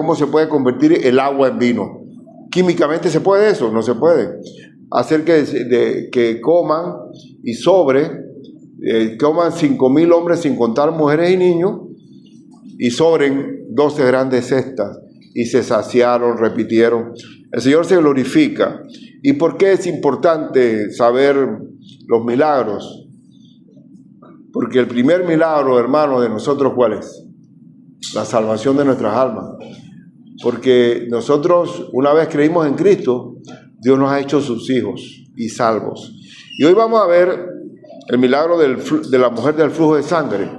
¿cómo se puede convertir el agua en vino? ¿Químicamente se puede eso? No se puede. Hacer que coman y coman 5,000 hombres sin contar mujeres y niños, y sobren 12 grandes cestas, y se saciaron, repitieron. El Señor se glorifica. ¿Y por qué es importante saber los milagros? Porque el primer milagro, hermano, de nosotros, ¿cuál es? La salvación de nuestras almas. Porque nosotros, una vez creímos en Cristo, Dios nos ha hecho sus hijos y salvos. Y hoy vamos a ver el milagro de la mujer del flujo de sangre.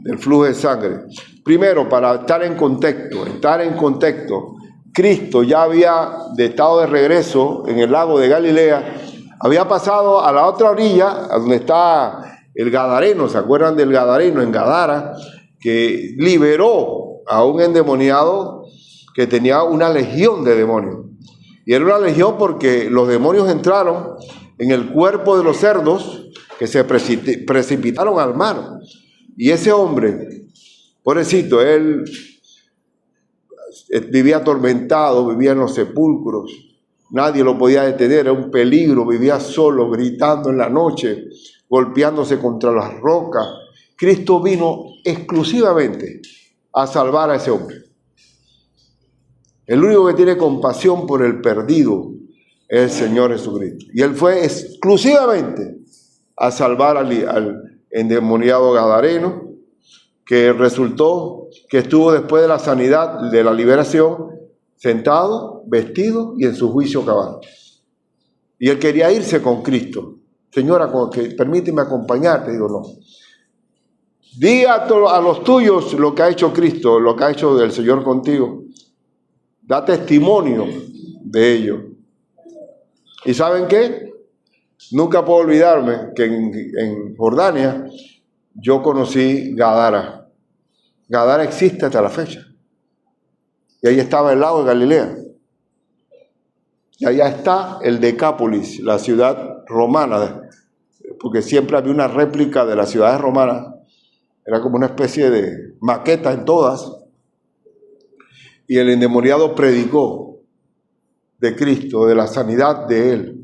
Del flujo de sangre. Primero, para estar en contexto, Cristo ya había estado de regreso en el lago de Galilea, había pasado a la otra orilla, a donde está el Gadareno. ¿Se acuerdan del Gadareno en Gadara? Que liberó a un endemoniado que tenía una legión de demonios. Y era una legión porque los demonios entraron en el cuerpo de los cerdos que se precipitaron al mar. Y ese hombre, pobrecito, él vivía atormentado, vivía en los sepulcros, nadie lo podía detener, era un peligro, vivía solo, gritando en la noche, golpeándose contra las rocas. Cristo vino exclusivamente a salvar a ese hombre. El único que tiene compasión por el perdido es el Señor Jesucristo. Y Él fue exclusivamente a salvar al endemoniado Gadareno, que resultó que estuvo después de la sanidad, de la liberación, sentado, vestido y en su juicio cabal. Y él quería irse con Cristo. Señora, permíteme acompañarte. Digo, no. Di a los tuyos lo que ha hecho Cristo, lo que ha hecho el Señor contigo. Da testimonio de ello. ¿Y saben qué? Nunca puedo olvidarme que en Jordania yo conocí Gadara. Gadara existe hasta la fecha. Y ahí estaba el lago de Galilea. Y allá está el Decápolis, la ciudad romana, porque siempre había una réplica de las ciudades romanas. Era como una especie de maqueta en todas. Y el endemoniado predicó de Cristo, de la sanidad de Él.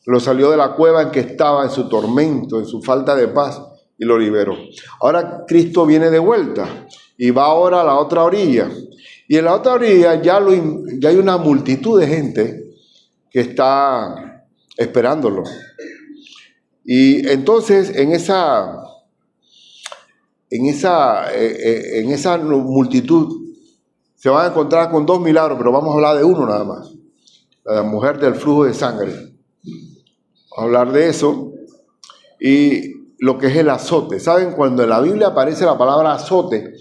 Lo salió de la cueva en que estaba, en su tormento, en su falta de paz, y lo liberó. Ahora Cristo viene de vuelta y va ahora a la otra orilla. Y en la otra orilla ya hay una multitud de gente que está esperándolo. Y entonces en esa multitud se van a encontrar con dos milagros, pero vamos a hablar de uno nada más. La mujer del flujo de sangre. Vamos a hablar de eso. Y lo que es el azote. ¿Saben? Cuando en la Biblia aparece la palabra azote,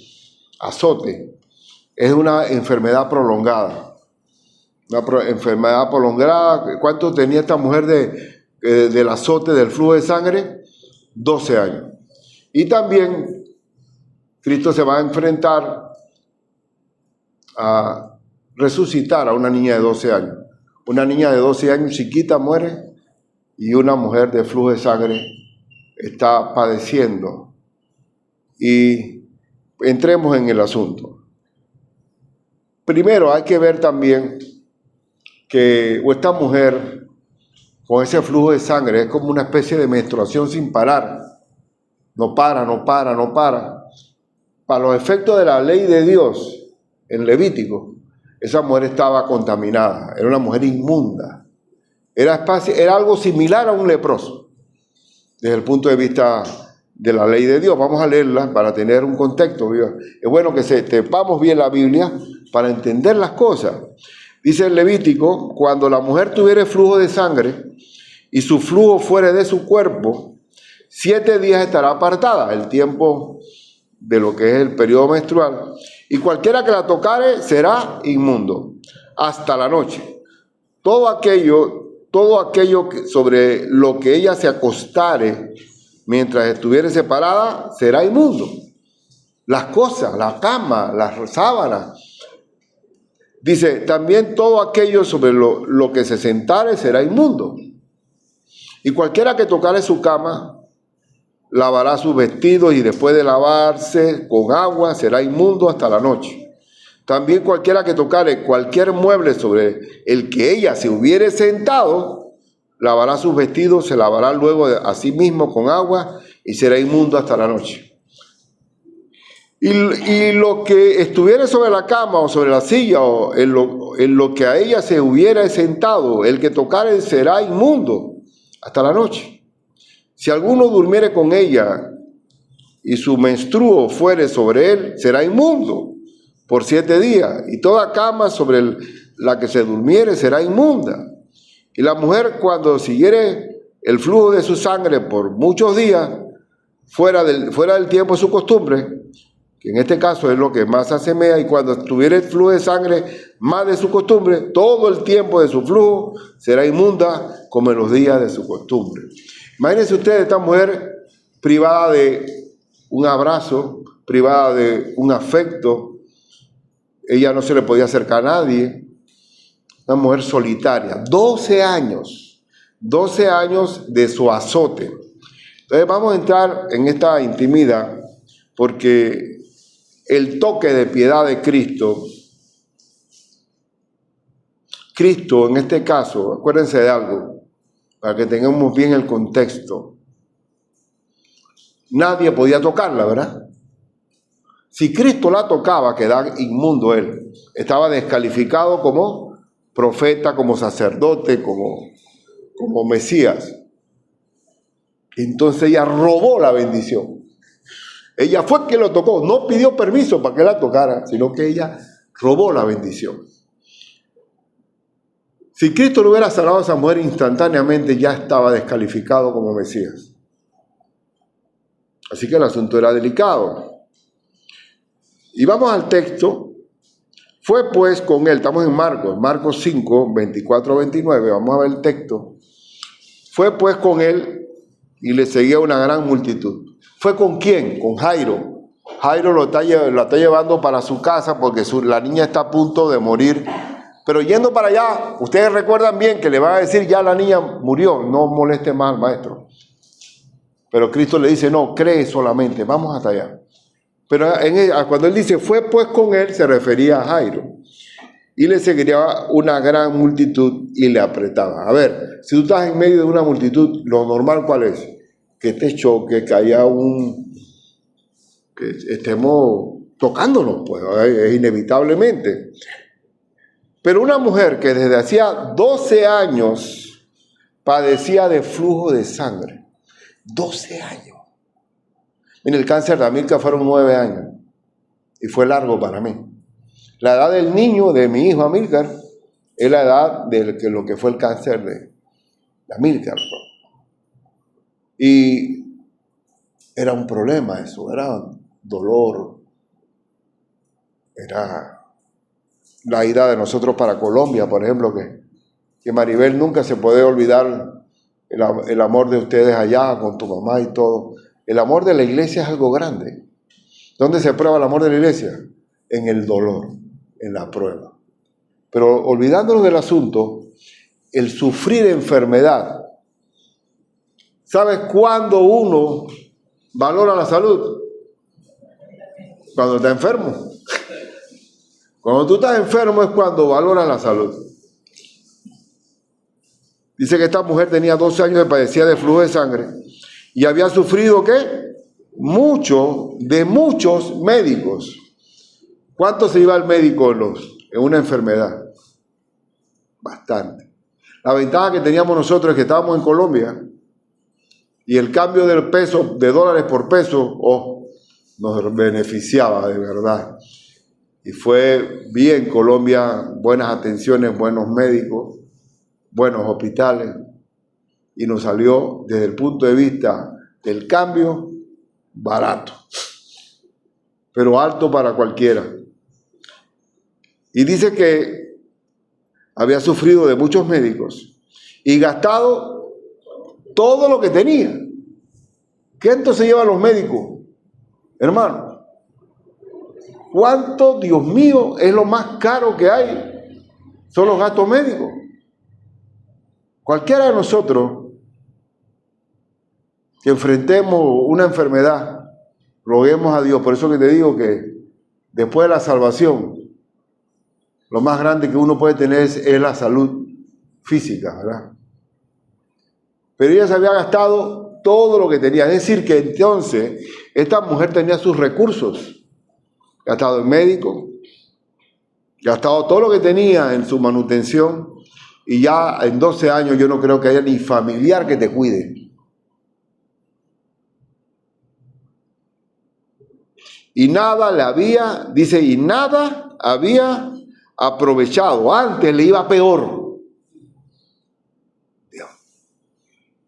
es una enfermedad prolongada. Una enfermedad prolongada. ¿Cuánto tenía esta mujer del azote del flujo de sangre? 12 años. Y también Cristo se va a enfrentar a resucitar a una niña de 12 años. Una niña de 12 años chiquita muere y una mujer de flujo de sangre está padeciendo. Y entremos en el asunto. Primero hay que ver también que esta mujer con ese flujo de sangre es como una especie de menstruación sin parar. No para. Para los efectos de la ley de Dios en Levítico, esa mujer estaba contaminada, era una mujer inmunda. Era algo similar a un leproso, desde el punto de vista de la ley de Dios. Vamos a leerla para tener un contexto. Es bueno que sepamos bien la Biblia para entender las cosas. Dice el Levítico: cuando la mujer tuviere flujo de sangre y su flujo fuere de su cuerpo, 7 días estará apartada, el tiempo de lo que es el periodo menstrual, y cualquiera que la tocare será inmundo hasta la noche. Todo aquello sobre lo que ella se acostare mientras estuviere separada será inmundo. Las cosas, la cama, las sábanas. Dice, también todo aquello sobre lo que se sentare será inmundo. Y cualquiera que tocare su cama lavará sus vestidos, y después de lavarse con agua será inmundo hasta la noche. También cualquiera que tocare cualquier mueble sobre el que ella se hubiere sentado, lavará sus vestidos, se lavará luego a sí mismo con agua y será inmundo hasta la noche. Y lo que estuviere sobre la cama o sobre la silla o en lo que a ella se hubiera sentado, el que tocare será inmundo hasta la noche. Si alguno durmiere con ella y su menstruo fuere sobre él, será inmundo por 7 días. Y toda cama sobre la que se durmiere será inmunda. Y la mujer, cuando siguiere el flujo de su sangre por muchos días, fuera del tiempo de su costumbre, que en este caso es lo que más asemea, y cuando tuviere el flujo de sangre más de su costumbre, todo el tiempo de su flujo será inmunda como en los días de su costumbre. Imagínense ustedes esta mujer privada de un abrazo, privada de un afecto. Ella no se le podía acercar a nadie. Una mujer solitaria. 12 años de su azote. Entonces vamos a entrar en esta intimidad porque el toque de piedad de Cristo en este caso, acuérdense de algo, para que tengamos bien el contexto. Nadie podía tocarla, ¿verdad? Si Cristo la tocaba, quedaba inmundo él. Estaba descalificado como profeta, como sacerdote, como Mesías. Entonces ella robó la bendición. Ella fue quien lo tocó, no pidió permiso para que la tocara, sino que ella robó la bendición. Si Cristo no hubiera sanado a esa mujer instantáneamente, ya estaba descalificado como Mesías. Así que el asunto era delicado. Y vamos al texto. Fue pues con él, estamos en Marcos 5, 24-29, vamos a ver el texto. Fue pues con él y le seguía una gran multitud. ¿Fue con quién? Con Jairo. Jairo lo está llevando para su casa porque la niña está a punto de morir. Pero yendo para allá, ustedes recuerdan bien que le van a decir, ya la niña murió, no moleste más al maestro. Pero Cristo le dice, no, cree solamente, vamos hasta allá. Pero cuando él dice, fue pues con él, se refería a Jairo. Y le seguiría una gran multitud y le apretaba. A ver, si tú estás en medio de una multitud, lo normal, ¿cuál es? Que te choque, que haya que estemos tocándonos, pues, inevitablemente. Pero una mujer que desde hacía 12 años padecía de flujo de sangre. 12 años. En el cáncer de Amílcar fueron 9 años. Y fue largo para mí. La edad del niño, de mi hijo Amílcar, es la edad de lo que fue el cáncer de Amílcar. Y era un problema eso, era dolor. Era la ida de nosotros para Colombia, por ejemplo, que Maribel nunca se puede olvidar el amor de ustedes allá con tu mamá y todo. El amor de la iglesia es algo grande. ¿Dónde se prueba el amor de la iglesia? En el dolor, en la prueba. Pero olvidándonos del asunto, el sufrir enfermedad. ¿Sabes cuándo uno valora la salud? Cuando está enfermo. Cuando tú estás enfermo es cuando valoras la salud. Dice que esta mujer tenía 12 años y padecía de flujo de sangre y había sufrido, ¿qué? De muchos médicos. ¿Cuánto se iba al médico en una enfermedad? Bastante. La ventaja que teníamos nosotros es que estábamos en Colombia y el cambio del peso, de dólares por peso, nos beneficiaba de verdad. Y fue bien Colombia, buenas atenciones, buenos médicos, buenos hospitales. Y nos salió desde el punto de vista del cambio barato, pero alto para cualquiera. Y dice que había sufrido de muchos médicos y gastado todo lo que tenía. ¿Qué entonces llevan los médicos? Hermano, ¿cuánto, Dios mío, es lo más caro que hay? Son los gastos médicos. Cualquiera de nosotros que enfrentemos una enfermedad, roguemos a Dios. Por eso que te digo que después de la salvación, Lo más grande que uno puede tener es la salud física, ¿verdad? Pero ella se había gastado todo lo que tenía. Es decir, que entonces esta mujer tenía sus recursos. Gastado en médico, gastado todo lo que tenía en su manutención. Y ya en 12 años yo no creo que haya ni familiar que te cuide. Y nada le había, dice, y nada había aprovechado. Antes le iba peor.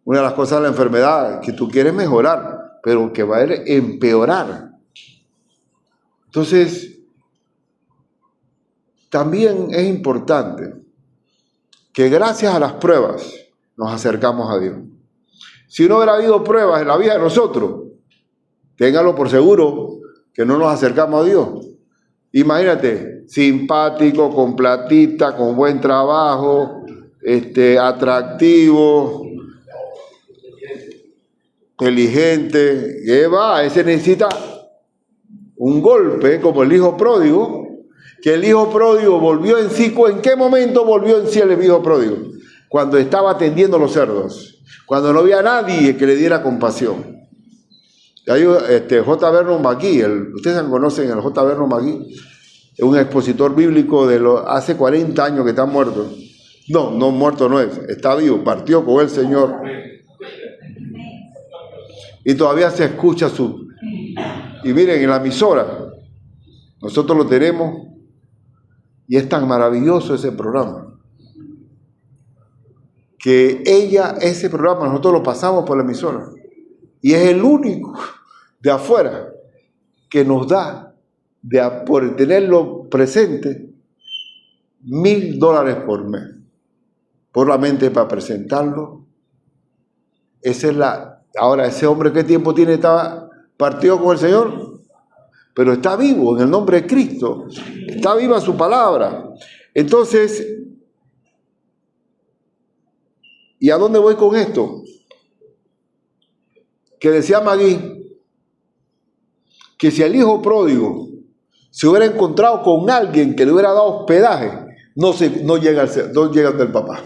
Una de las cosas de la enfermedad, que tú quieres mejorar, pero que va a empeorar. Entonces, también es importante que gracias a las pruebas nos acercamos a Dios. Si no hubiera habido pruebas en la vida de nosotros, téngalo por seguro que no nos acercamos a Dios. Imagínate, simpático, con platita, con buen trabajo, atractivo, inteligente, que va, ese necesita un golpe como el hijo pródigo, que el hijo pródigo volvió en sí. ¿En qué momento volvió en sí el hijo pródigo? Cuando estaba atendiendo los cerdos, cuando no había nadie que le diera compasión. Hay J. Vernon McGee, ustedes conocen al J. Vernon McGee, es un expositor bíblico de hace 40 años que está muerto. No muerto no es, está vivo, partió con el Señor. Y todavía se escucha y miren, en la emisora, nosotros lo tenemos, y es tan maravilloso ese programa, que ese programa nosotros lo pasamos por la emisora, y es el único de afuera que nos da, por tenerlo presente, $1,000 por mes, por la mente para presentarlo. Ahora, ese hombre, ¿qué tiempo tiene? Estaba partido con el Señor, pero está vivo en el nombre de Cristo, está viva su palabra. Entonces, ¿y a dónde voy con esto? Que decía Magui, que si el hijo pródigo se hubiera encontrado con alguien que le hubiera dado hospedaje, no llega del papá.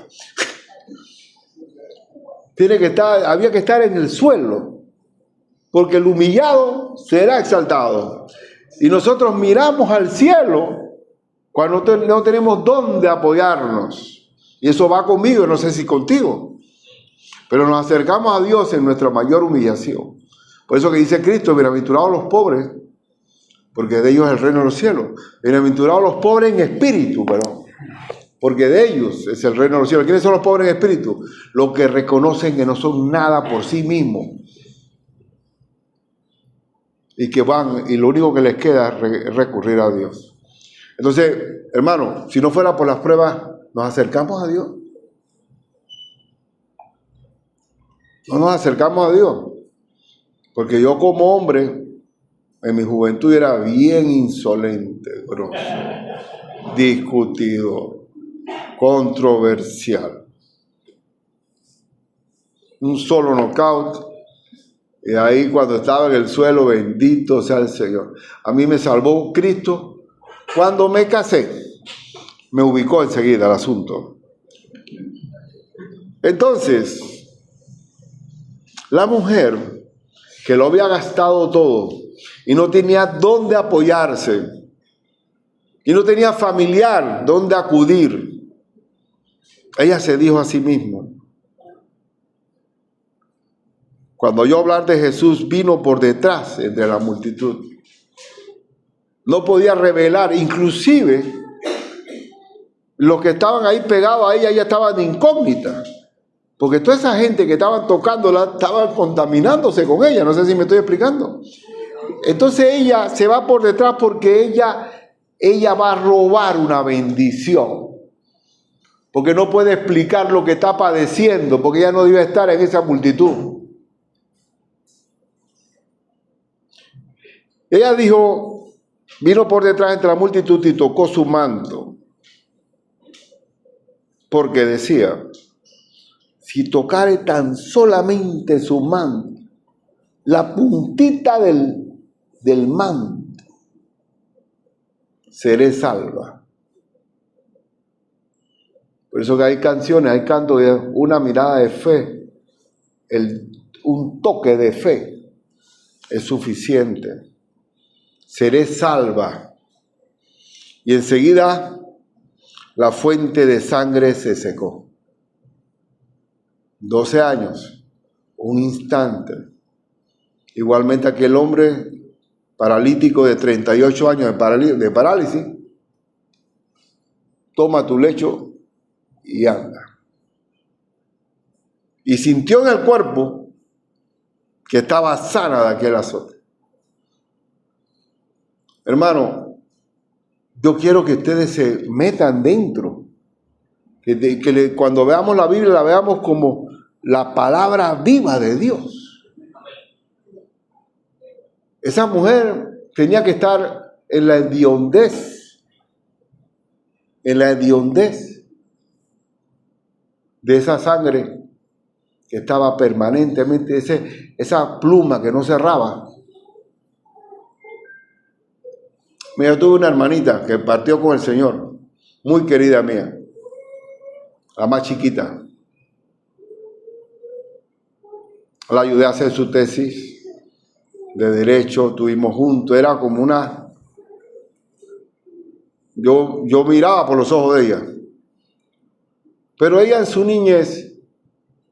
Había que estar en el suelo, porque el humillado será exaltado. Y nosotros miramos al cielo cuando no tenemos dónde apoyarnos. Y eso va conmigo, no sé si contigo. Pero nos acercamos a Dios en nuestra mayor humillación. Por eso que dice Cristo, bienaventurados los pobres, porque de ellos es el reino de los cielos. Bienaventurados los pobres en espíritu, porque de ellos es el reino de los cielos. ¿Quiénes son los pobres en espíritu? Los que reconocen que no son nada por sí mismos. Y que van, y lo único que les queda es recurrir a Dios. Entonces, hermano, si no fuera por las pruebas, ¿nos acercamos a Dios? No nos acercamos a Dios. Porque yo como hombre, en mi juventud era bien insolente, grosso, discutido, controversial. Un solo knockout, y ahí cuando estaba en el suelo, bendito sea el Señor. A mí me salvó Cristo cuando me casé. Me ubicó enseguida el asunto. Entonces, la mujer que lo había gastado todo y no tenía dónde apoyarse y no tenía familiar dónde acudir, ella se dijo a sí misma: cuando yo hablar de Jesús, vino por detrás entre la multitud. No podía revelar, inclusive los que estaban ahí pegados a ella estaban de incógnita. Porque toda esa gente que estaban tocándola estaban contaminándose con ella. No sé si me estoy explicando. Entonces ella se va por detrás porque ella va a robar una bendición. Porque no puede explicar lo que está padeciendo, porque ella no debe estar en esa multitud. Ella dijo, vino por detrás entre la multitud y tocó su manto. Porque decía: si tocare tan solamente su manto, la puntita del manto, seré salva. Por eso que hay canciones, hay cantos de una mirada de fe, un toque de fe es suficiente. Seré salva. Y enseguida la fuente de sangre se secó. 12 años, un instante. Igualmente aquel hombre paralítico de 38 años de parálisis, toma tu lecho y anda. Y sintió en el cuerpo que estaba sana de aquel azote. Hermano, yo quiero que ustedes se metan dentro, cuando veamos la Biblia la veamos como la palabra viva de Dios. Esa mujer tenía que estar en la hediondez de esa sangre que estaba permanentemente, esa pluma que no cerraba. Mira, yo tuve una hermanita que partió con el Señor, muy querida mía, la más chiquita. La ayudé a hacer su tesis de derecho, estuvimos juntos, era como una... Yo miraba por los ojos de ella. Pero ella en su niñez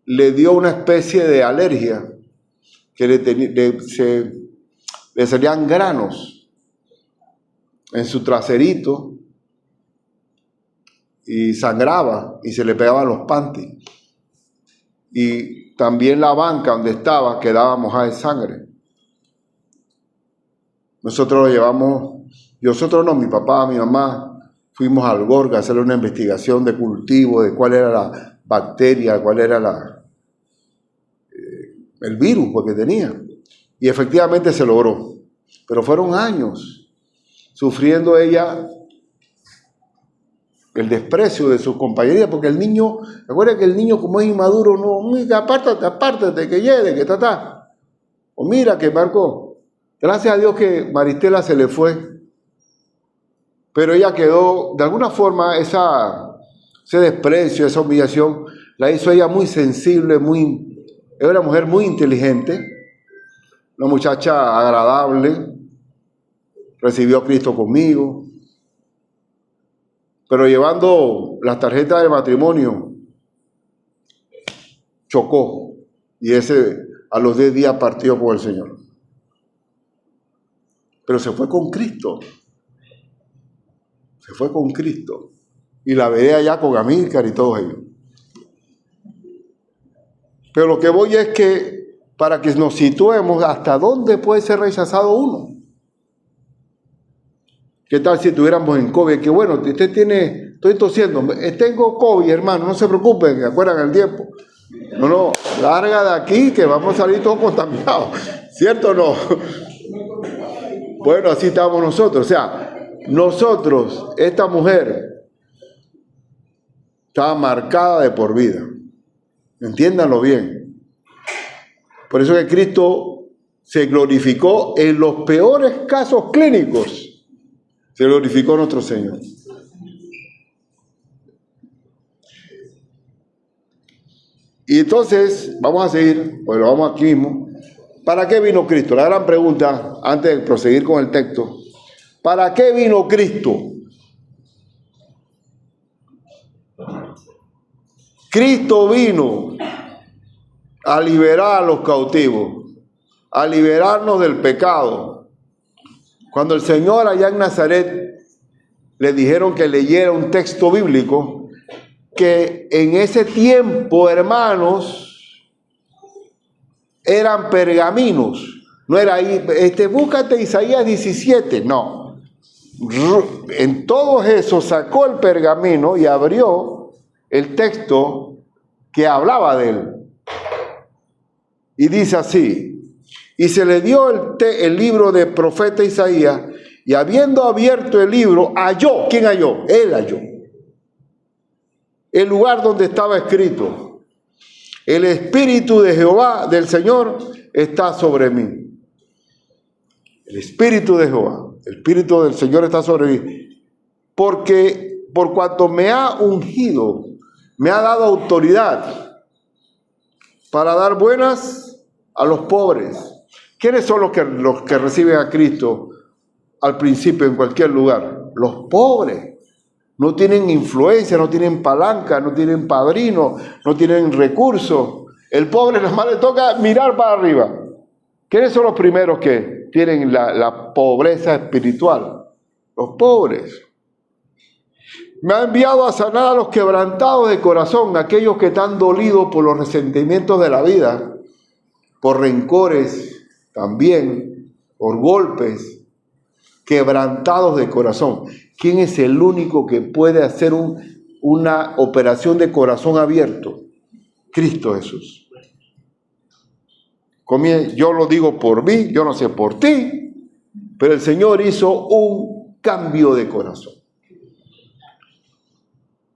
le dio una especie de alergia, que le salían granos en su traserito y sangraba y se le pegaban los panties. Y también la banca donde estaba quedaba mojada de sangre. Nosotros lo llevamos, mi papá, mi mamá, fuimos al Gorga a hacer una investigación de cultivo, de cuál era la bacteria, cuál era el virus que tenía. Y efectivamente se logró. Pero fueron años sufriendo ella el desprecio de sus compañerías, porque el niño, recuerda que el niño como es inmaduro, no, apártate, que llegue, que está. O mira que marcó. Gracias a Dios que Maristela se le fue, pero ella quedó, de alguna forma, ese desprecio, esa humillación, la hizo ella muy sensible, era una mujer muy inteligente, una muchacha agradable, recibió a Cristo conmigo, pero llevando las tarjetas de matrimonio, chocó, y a los 10 días partió por el Señor. Pero se fue con Cristo. Se fue con Cristo. Y la veré allá con Amílcar y todos ellos. Pero lo que voy es que para que nos situemos hasta dónde puede ser rechazado uno. ¿Qué tal si estuviéramos en COVID? Que bueno, usted estoy tosiendo, tengo COVID, hermano, no se preocupen, que acuerdan el tiempo. No, larga de aquí que vamos a salir todos contaminados. ¿Cierto o no? Bueno, así estamos nosotros. O sea, nosotros, esta mujer, estaba marcada de por vida. Entiéndanlo bien. Por eso que Cristo se glorificó en los peores casos clínicos. Se glorificó nuestro Señor. Y entonces, vamos a seguir, pues lo vamos aquí mismo. ¿Para qué vino Cristo? La gran pregunta, antes de proseguir con el texto. ¿Para qué vino Cristo? Cristo vino a liberar a los cautivos, a liberarnos del pecado. Cuando el Señor allá en Nazaret le dijeron que leyera un texto bíblico, que en ese tiempo, hermanos, eran pergaminos, no era ahí, búscate Isaías 17, no. En todo eso sacó el pergamino y abrió el texto que hablaba de él. Y dice así: y se le dio el libro del profeta Isaías, y habiendo abierto el libro, halló. ¿Quién halló? Él halló el lugar donde estaba escrito: el Espíritu de Jehová, del Señor, está sobre mí. El Espíritu de Jehová, el Espíritu del Señor está sobre mí. Porque por cuanto me ha ungido me ha dado autoridad para dar buenas a los pobres. ¿Quiénes son los que reciben a Cristo al principio en cualquier lugar? Los pobres. No tienen influencia, no tienen palanca, no tienen padrino, no tienen recursos. El pobre nada más le toca mirar para arriba. ¿Quiénes son los primeros que tienen la pobreza espiritual? Los pobres. Me ha enviado a sanar a los quebrantados de corazón, aquellos que están dolidos por los resentimientos de la vida, por rencores también, por golpes, quebrantados de corazón. ¿Quién es el único que puede hacer una operación de corazón abierto? Cristo Jesús. Yo lo digo por mí, yo no sé por ti, pero el Señor hizo un cambio de corazón.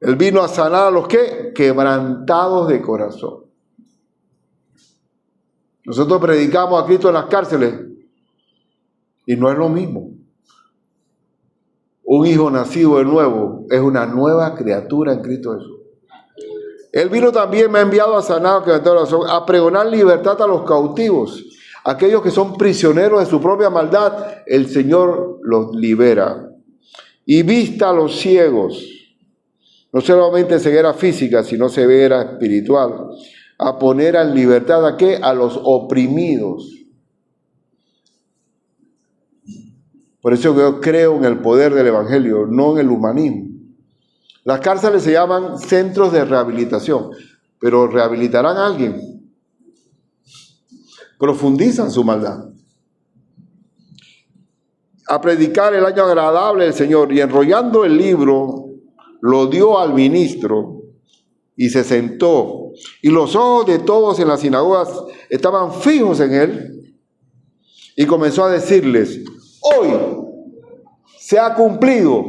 Él vino a sanar a los que quebrantados de corazón. Nosotros predicamos a Cristo en las cárceles y no es lo mismo. Un hijo nacido de nuevo es una nueva criatura en Cristo Jesús. Él vino también, me ha enviado a sanar, a pregonar libertad a los cautivos. Aquellos que son prisioneros de su propia maldad, el Señor los libera. Y vista a los ciegos, no solamente ceguera física, sino ceguera espiritual. A poner en libertad ¿a qué? A los oprimidos. Por eso yo creo en el poder del Evangelio, no en el humanismo. Las cárceles se llaman centros de rehabilitación, pero ¿rehabilitarán a alguien? Profundizan su maldad. A predicar el año agradable del Señor, y enrollando el libro, lo dio al ministro y se sentó. Y los ojos de todos en las sinagogas estaban fijos en él. Y comenzó a decirles: hoy se ha cumplido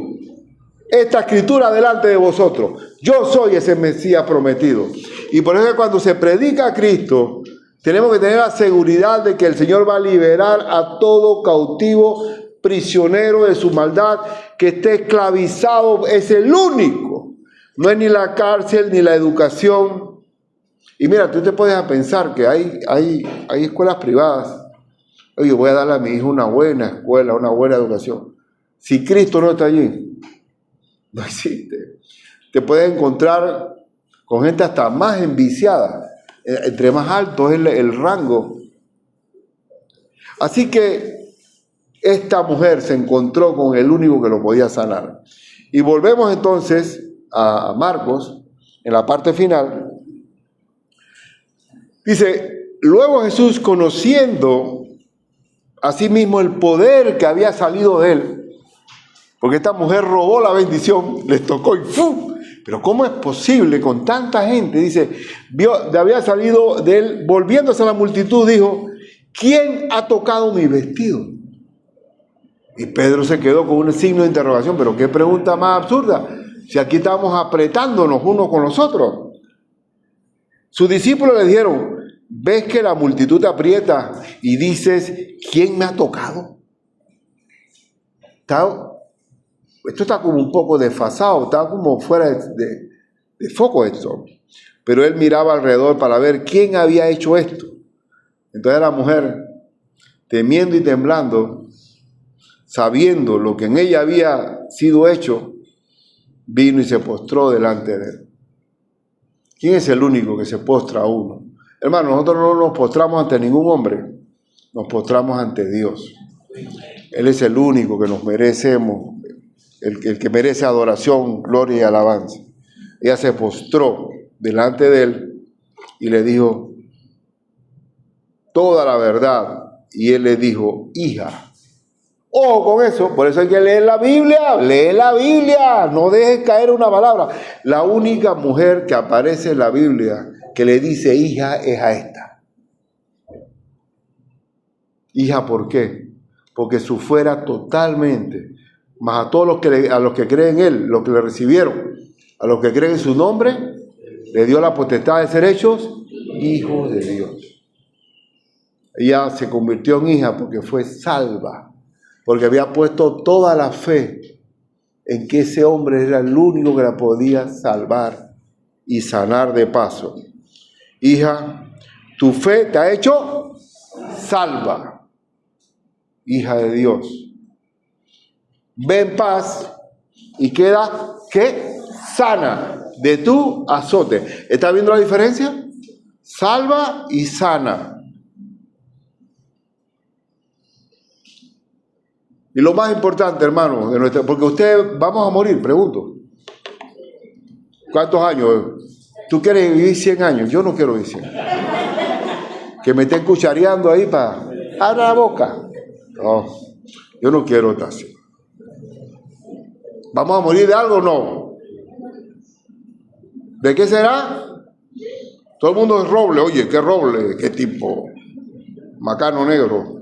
esta escritura delante de vosotros. Yo soy ese Mesías prometido. Y por eso cuando se predica a Cristo, tenemos que tener la seguridad de que el Señor va a liberar a todo cautivo, prisionero de su maldad, que esté esclavizado. Es el único. No es ni la cárcel ni la educación. Y mira, tú te puedes pensar que hay escuelas privadas. Oye, voy a darle a mi hijo una buena escuela, una buena educación. Si Cristo no está allí, no existe. Te puedes encontrar con gente hasta más enviciada. Entre más alto es el rango. Así que esta mujer se encontró con el único que lo podía sanar. Y volvemos entonces a Marcos, en la parte final. Dice: luego Jesús, conociendo asimismo el poder que había salido de él, porque esta mujer robó la bendición, les tocó y ¡fum! Pero ¿cómo es posible con tanta gente? Dice, había salido de él, volviéndose a la multitud, dijo: ¿quién ha tocado mi vestido? Y Pedro se quedó con un signo de interrogación. Pero qué pregunta más absurda, si aquí estamos apretándonos unos con los otros. Sus discípulos le dijeron: ¿ves que la multitud te aprieta y dices, ¿quién me ha tocado? Esto está como un poco desfasado, está como fuera de foco esto. Pero él miraba alrededor para ver quién había hecho esto. Entonces la mujer, temiendo y temblando, sabiendo lo que en ella había sido hecho, vino y se postró delante de él. ¿Quién es el único que se postra a uno? Hermano, nosotros no nos postramos ante ningún hombre, nos postramos ante Dios. Él es el único que nos merecemos, el que merece adoración, gloria y alabanza. Ella se postró delante de él y le dijo toda la verdad. Y él le dijo: hija. Ojo con eso, por eso hay que leer la Biblia. Lee la Biblia, no dejes caer una palabra. La única mujer que aparece en la Biblia que le dice hija es a esta. Hija, ¿por qué? Porque su fuera totalmente, más a todos los que creen en él, los que le recibieron, a los que creen en su nombre, le dio la potestad de ser hechos hijos de Dios. Ella se convirtió en hija porque fue salva, porque había puesto toda la fe en que ese hombre era el único que la podía salvar. y sanar de paso. Hija, tu fe te ha hecho salva, hija de Dios. Ve en paz y queda, ¿qué? Sana de tu azote. ¿Está viendo la diferencia? Salva y sana. Y lo más importante, hermano, porque ustedes vamos a morir, pregunto. ¿Cuántos años? ¿Tú quieres vivir 100 años? Yo no quiero vivir 100. Que me estén cuchareando ahí para... Abra la boca. No, yo no quiero estar así. ¿Vamos a morir de algo o no? ¿De qué será? Todo el mundo es roble. Oye, ¿qué roble? ¿Qué tipo? Macano negro.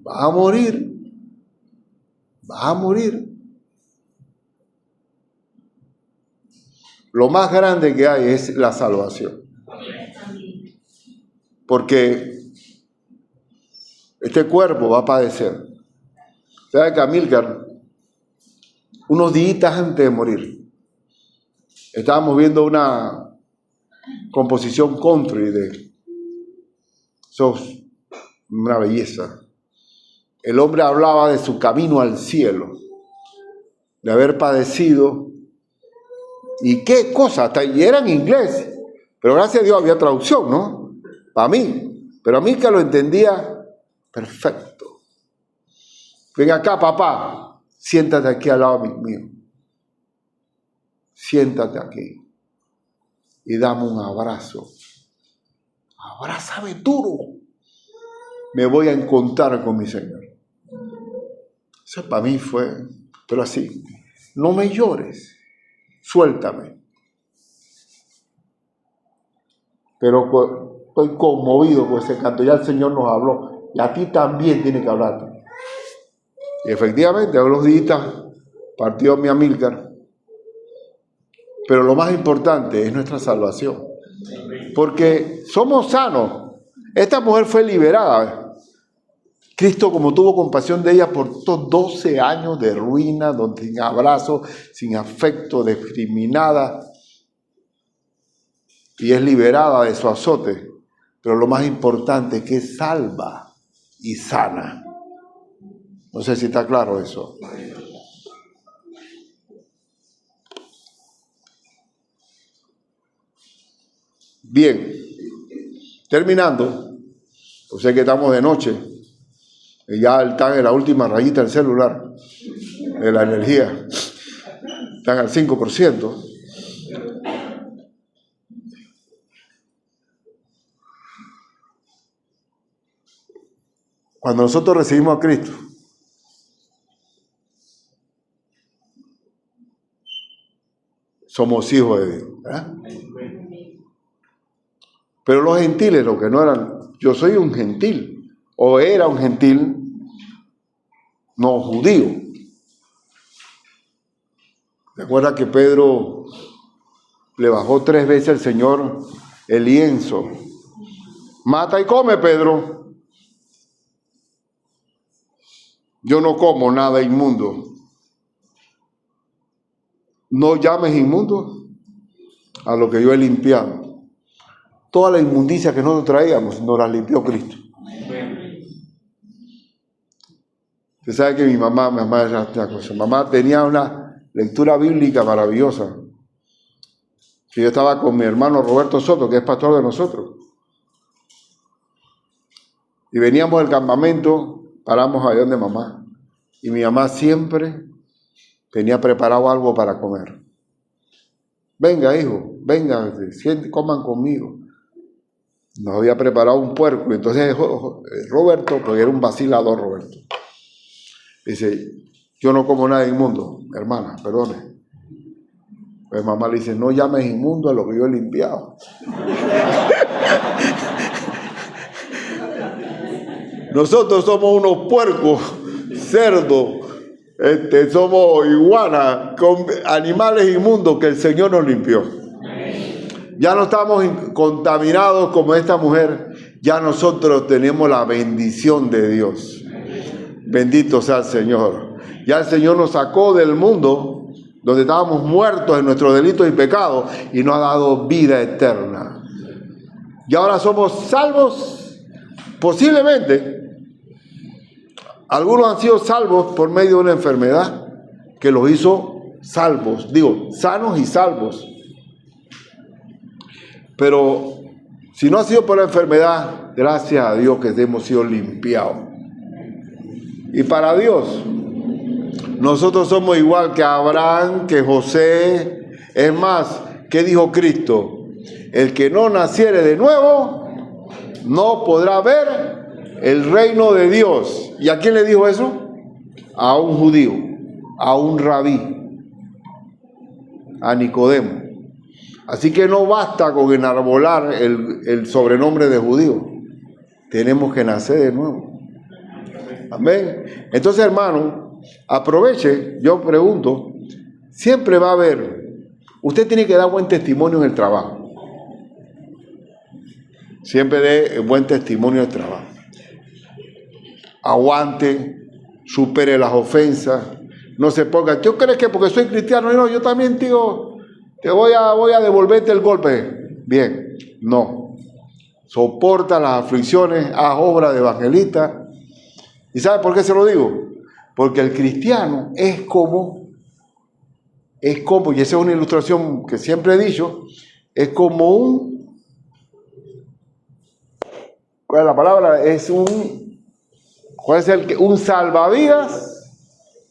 Vas a morir. Vas a morir. Lo más grande que hay es la salvación. Porque este cuerpo va a padecer. ¿Sabe que Amílcar, unos días antes de morir, estábamos viendo una composición country de... Sos una belleza. El hombre hablaba de su camino al cielo, de haber padecido. ¿Y qué cosa? Y era en inglés. Pero gracias a Dios había traducción, ¿no? Para mí. Pero a mí que lo entendía perfecto. Ven acá, papá. Siéntate aquí al lado mío. Siéntate aquí. Y dame un abrazo. Abrázame duro. Me voy a encontrar con mi Señor. Eso para mí fue, pero así. No me llores. Suéltame. Pero estoy conmovido con ese canto. Ya el Señor nos habló. Y a ti también tiene que hablarte. Y efectivamente, a los días partió mi Amílcar. Pero lo más importante es nuestra salvación. Porque somos sanos. Esta mujer fue liberada. Cristo, como tuvo compasión de ella por estos 12 años de ruina, donde sin abrazo, sin afecto, discriminada, y es liberada de su azote. Pero lo más importante es que es salva y sana. No sé si está claro eso. Bien, terminando, yo sé que estamos de noche. Y ya están en la última rayita del celular, de la energía. Están al 5%. Cuando nosotros recibimos a Cristo, somos hijos de Dios, ¿verdad? Pero los gentiles, los que no eran, yo soy un gentil, o era un gentil no judío. ¿Recuerda que Pedro le bajó 3 veces al Señor el lienzo? Mata y come, Pedro. Yo no como nada inmundo. No llames inmundo a lo que yo he limpiado. Toda la inmundicia que nosotros traíamos nos la limpió Cristo. Usted sabe que mi mamá tenía una lectura bíblica maravillosa. Que yo estaba con mi hermano Roberto Soto, que es pastor de nosotros. Y veníamos del campamento, paramos allá donde mamá. Y mi mamá siempre tenía preparado algo para comer. Venga, hijo, venga, coman conmigo. Nos había preparado un puerco. Y entonces Roberto, porque era un vacilador Roberto, dice, yo no como nada inmundo, hermana, perdone. Pues mamá le dice, no llames inmundo a lo que yo he limpiado. Nosotros somos unos puercos, cerdos, somos iguanas, con animales inmundos que el Señor nos limpió. Ya no estamos contaminados como esta mujer, ya nosotros tenemos la bendición de Dios. Bendito sea el Señor. Ya el Señor nos sacó del mundo donde estábamos muertos en nuestros delitos y pecados, y nos ha dado vida eterna. Y ahora somos salvos, posiblemente. Algunos han sido salvos por medio de una enfermedad que los hizo salvos, sanos y salvos. Pero si no ha sido por la enfermedad, gracias a Dios que hemos sido limpiados. Y para Dios, nosotros somos igual que Abraham, que José. Es más, ¿qué dijo Cristo? El que no naciere de nuevo no podrá ver el reino de Dios. ¿Y a quién le dijo eso? A un judío, a un rabí, a Nicodemo. Así que no basta con enarbolar el sobrenombre de judío. Tenemos que nacer de nuevo. Amén. Entonces, hermano, aproveche, yo pregunto, siempre va a haber, usted tiene que dar buen testimonio en el trabajo. Siempre dé buen testimonio en el trabajo. Aguante, supere las ofensas, no se ponga, ¿tú crees que porque soy cristiano? No, yo también, tío, te voy a devolverte el golpe. Bien, no. Soporta las aflicciones, haz obra de evangelista. ¿Y sabe por qué se lo digo? Porque el cristiano es como, y esa es una ilustración que siempre he dicho, es como ¿cuál es la palabra? Un salvavidas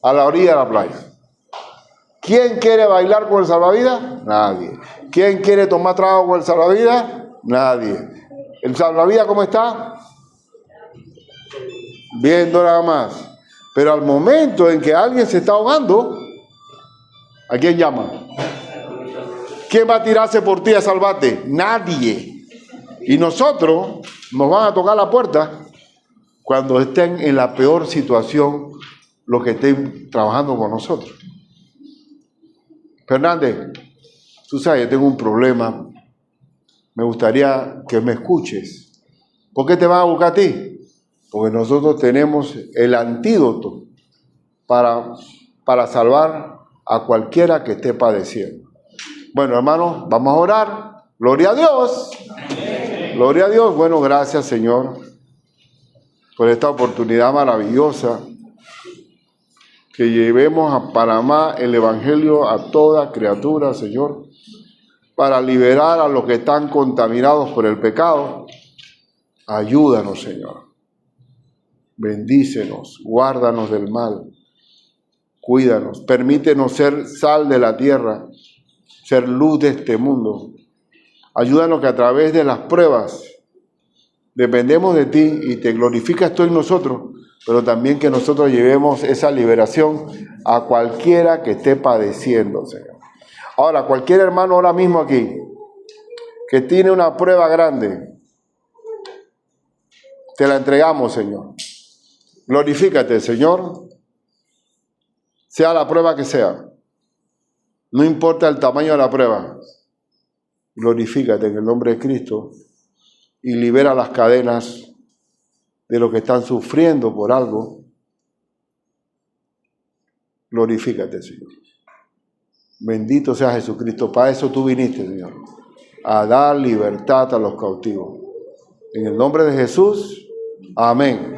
a la orilla de la playa. ¿Quién quiere bailar con el salvavidas? Nadie. ¿Quién quiere tomar trago con el salvavidas? Nadie. ¿El salvavidas cómo está? Viendo nada más. Pero al momento en que alguien se está ahogando, ¿a quién llama? ¿Quién va a tirarse por ti a salvarte? Nadie. Y nosotros nos van a tocar la puerta cuando estén en la peor situación los que estén trabajando con nosotros. Fernández, tú sabes, yo tengo un problema. Me gustaría que me escuches. ¿Por qué te van a buscar a ti? Porque nosotros tenemos el antídoto para salvar a cualquiera que esté padeciendo. Bueno, hermanos, vamos a orar. Gloria a Dios. Amén. Gloria a Dios. Bueno, gracias, Señor, por esta oportunidad maravillosa que llevemos a Panamá el Evangelio a toda criatura, Señor, para liberar a los que están contaminados por el pecado. Ayúdanos, Señor. Bendícenos, guárdanos del mal, cuídanos, permítenos ser sal de la tierra, ser luz de este mundo. Ayúdanos que a través de las pruebas dependemos de ti y te glorificas tú en nosotros, pero también que nosotros llevemos esa liberación a cualquiera que esté padeciendo, Señor. Ahora, cualquier hermano ahora mismo aquí que tiene una prueba grande, te la entregamos, Señor. Glorifícate, Señor, sea la prueba que sea. No importa el tamaño de la prueba. Glorifícate en el nombre de Cristo y libera las cadenas de los que están sufriendo por algo. Glorifícate, Señor. Bendito sea Jesucristo. Para eso tú viniste, Señor, a dar libertad a los cautivos. En el nombre de Jesús, amén.